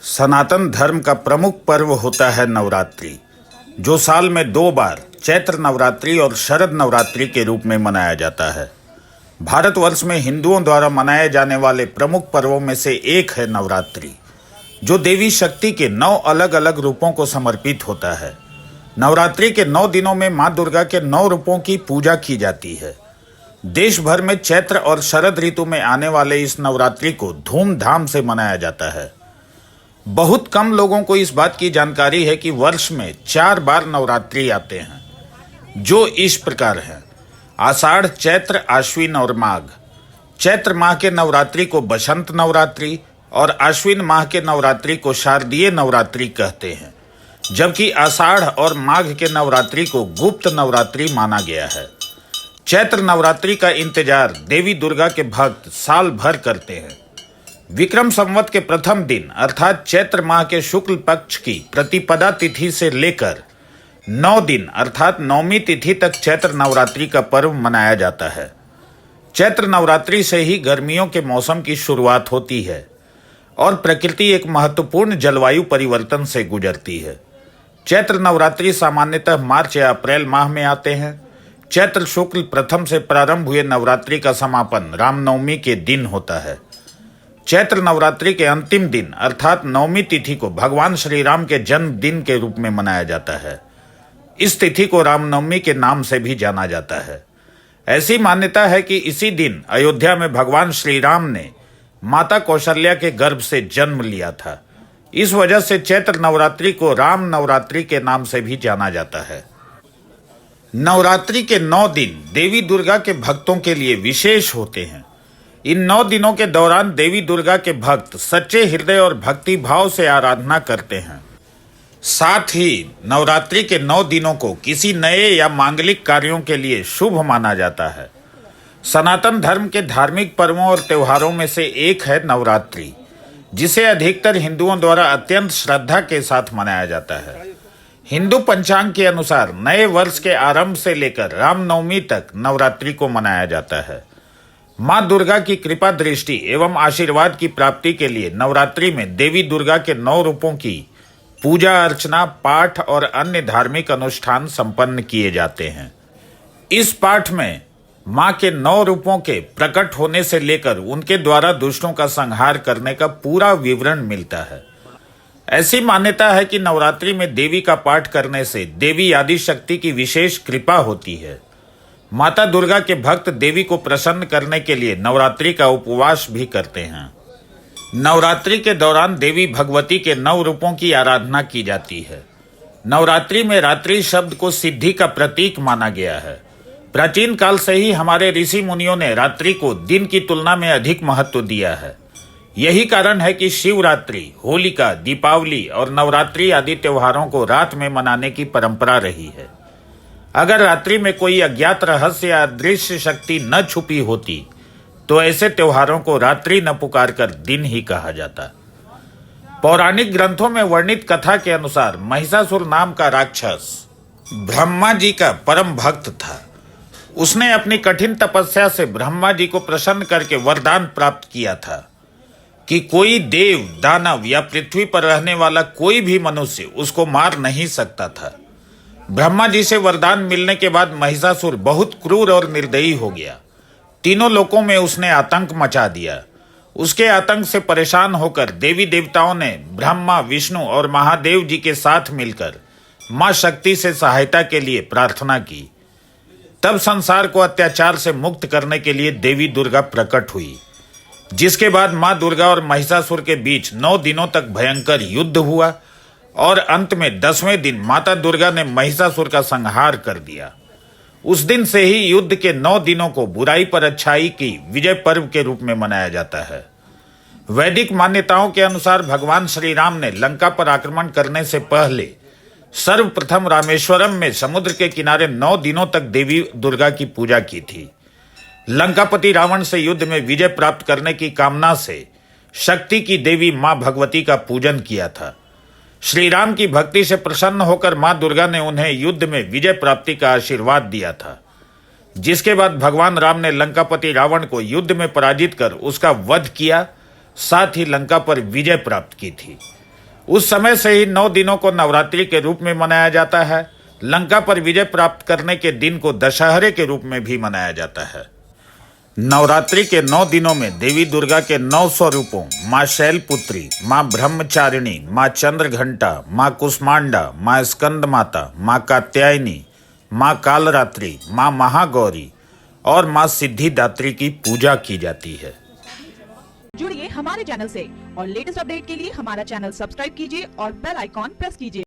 सनातन धर्म का प्रमुख पर्व होता है नवरात्रि, जो साल में 2 बार चैत्र नवरात्रि और शरद नवरात्रि के रूप में मनाया जाता है। भारतवर्ष में हिंदुओं द्वारा मनाए जाने वाले प्रमुख पर्वों में से एक है नवरात्रि, जो देवी शक्ति के 9 अलग अलग रूपों को समर्पित होता है। नवरात्रि के 9 दिनों में माँ दुर्गा के 9 रूपों की पूजा की जाती है। देश भर में चैत्र और शरद ऋतु में आने वाले इस नवरात्रि को धूमधाम से मनाया जाता है। बहुत कम लोगों को इस बात की जानकारी है कि वर्ष में 4 बार नवरात्रि आते हैं, जो इस प्रकार हैं: आषाढ़, चैत्र, आश्विन और माघ। चैत्र माह के नवरात्रि को बसंत नवरात्रि और आश्विन माह के नवरात्रि को शारदीय नवरात्रि कहते हैं, जबकि आषाढ़ और माघ के नवरात्रि को गुप्त नवरात्रि माना गया है। चैत्र नवरात्रि का इंतजार देवी दुर्गा के भक्त साल भर करते हैं। विक्रम संवत के प्रथम दिन अर्थात चैत्र माह के शुक्ल पक्ष की प्रतिपदा तिथि से लेकर 9 दिन अर्थात नौमी तिथि तक चैत्र नवरात्रि का पर्व मनाया जाता है। चैत्र नवरात्रि से ही गर्मियों के मौसम की शुरुआत होती है और प्रकृति एक महत्वपूर्ण जलवायु परिवर्तन से गुजरती है। चैत्र नवरात्रि सामान्यतः मार्च या अप्रैल माह में आते हैं। चैत्र शुक्ल प्रथम से प्रारंभ हुए नवरात्रि का समापन रामनवमी के दिन होता है। चैत्र नवरात्रि के अंतिम दिन अर्थात नौमी तिथि को भगवान श्री राम के जन्मदिन के रूप में मनाया जाता है। इस तिथि को रामनवमी के नाम से भी जाना जाता है। ऐसी मान्यता है कि इसी दिन अयोध्या में भगवान श्री राम ने माता कौशल्या के गर्भ से जन्म लिया था। इस वजह से चैत्र नवरात्रि को राम नवरात्रि के नाम से भी जाना जाता है। नवरात्रि के 9 दिन देवी दुर्गा के भक्तों के लिए विशेष होते हैं। इन 9 दिनों के दौरान देवी दुर्गा के भक्त सच्चे हृदय और भक्ति भाव से आराधना करते हैं। साथ ही नवरात्रि के 9 दिनों को किसी नए या मांगलिक कार्यों के लिए शुभ माना जाता है। सनातन धर्म के धार्मिक पर्वों और त्योहारों में से एक है नवरात्रि, जिसे अधिकतर हिंदुओं द्वारा अत्यंत श्रद्धा के साथ मनाया जाता है। हिंदू पंचांग के अनुसार नए वर्ष के आरंभ से लेकर रामनवमी तक नवरात्रि को मनाया जाता है। माँ दुर्गा की कृपा दृष्टि एवं आशीर्वाद की प्राप्ति के लिए नवरात्रि में देवी दुर्गा के 9 रूपों की पूजा अर्चना, पाठ और अन्य धार्मिक अनुष्ठान संपन्न किए जाते हैं। इस पाठ में माँ के 9 रूपों के प्रकट होने से लेकर उनके द्वारा दुष्टों का संहार करने का पूरा विवरण मिलता है। ऐसी मान्यता है कि नवरात्रि में देवी का पाठ करने से देवी आदि शक्ति की विशेष कृपा होती है। माता दुर्गा के भक्त देवी को प्रसन्न करने के लिए नवरात्रि का उपवास भी करते हैं। नवरात्रि के दौरान देवी भगवती के 9 रूपों की आराधना की जाती है। नवरात्रि में रात्रि शब्द को सिद्धि का प्रतीक माना गया है। प्राचीन काल से ही हमारे ऋषि मुनियों ने रात्रि को दिन की तुलना में अधिक महत्व दिया है। यही कारण है कि शिवरात्रि, होलिका, दीपावली और नवरात्रि आदि त्योहारों को रात में मनाने की परंपरा रही है। अगर रात्रि में कोई अज्ञात रहस्य या अदृश्य शक्ति न छुपी होती तो ऐसे त्योहारों को रात्रि न पुकार कर दिन ही कहा जाता। पौराणिक ग्रंथों में वर्णित कथा के अनुसार महिषासुर नाम का राक्षस ब्रह्मा जी का परम भक्त था। उसने अपनी कठिन तपस्या से ब्रह्मा जी को प्रसन्न करके वरदान प्राप्त किया था कि कोई देव, दानव या पृथ्वी पर रहने वाला कोई भी मनुष्य उसको मार नहीं सकता था। ब्रह्मा जी से वरदान मिलने के बाद महिषासुर बहुत क्रूर और निर्दयी हो गया। तीनों लोकों में उसने आतंक मचा दिया। उसके आतंक से परेशान होकर देवी देवताओं ने ब्रह्मा, विष्णु और महादेव जी के साथ मिलकर मां शक्ति से सहायता के लिए प्रार्थना की। तब संसार को अत्याचार से मुक्त करने के लिए देवी दुर्गा प्रकट हुई, जिसके बाद मां दुर्गा और महिषासुर के बीच 9 दिनों तक भयंकर युद्ध हुआ और अंत में 10वें दिन माता दुर्गा ने महिषासुर का संहार कर दिया। उस दिन से ही युद्ध के 9 दिनों को बुराई पर अच्छाई की विजय पर्व के रूप में मनाया जाता है। वैदिक मान्यताओं के अनुसार भगवान श्री राम ने लंका पर आक्रमण करने से पहले सर्वप्रथम रामेश्वरम में समुद्र के किनारे 9 दिनों तक देवी दुर्गा की पूजा की थी। लंकापति रावण से युद्ध में विजय प्राप्त करने की कामना से शक्ति की देवी मां भगवती का पूजन किया था। श्री राम की भक्ति से प्रसन्न होकर मां दुर्गा ने उन्हें युद्ध में विजय प्राप्ति का आशीर्वाद दिया था, जिसके बाद भगवान राम ने लंकापति रावण को युद्ध में पराजित कर उसका वध किया, साथ ही लंका पर विजय प्राप्त की थी। उस समय से ही 9 दिनों को नवरात्रि के रूप में मनाया जाता है। लंका पर विजय प्राप्त करने के दिन को दशहरे के रूप में भी मनाया जाता है। नवरात्रि के 9 दिनों में देवी दुर्गा के 9 स्वरूपों माँ शैलपुत्री, माँ ब्रह्मचारिणी, माँ चंद्रघंटा, माँ कुष्मांडा, माँ स्कंद माता, माँ कात्यायनी, माँ कालरात्रि, माँ महागौरी और माँ सिद्धिदात्री की पूजा की जाती है। जुड़िए हमारे चैनल से और लेटेस्ट अपडेट के लिए हमारा चैनल सब्सक्राइब कीजिए और बेल आइकॉन प्रेस कीजिए।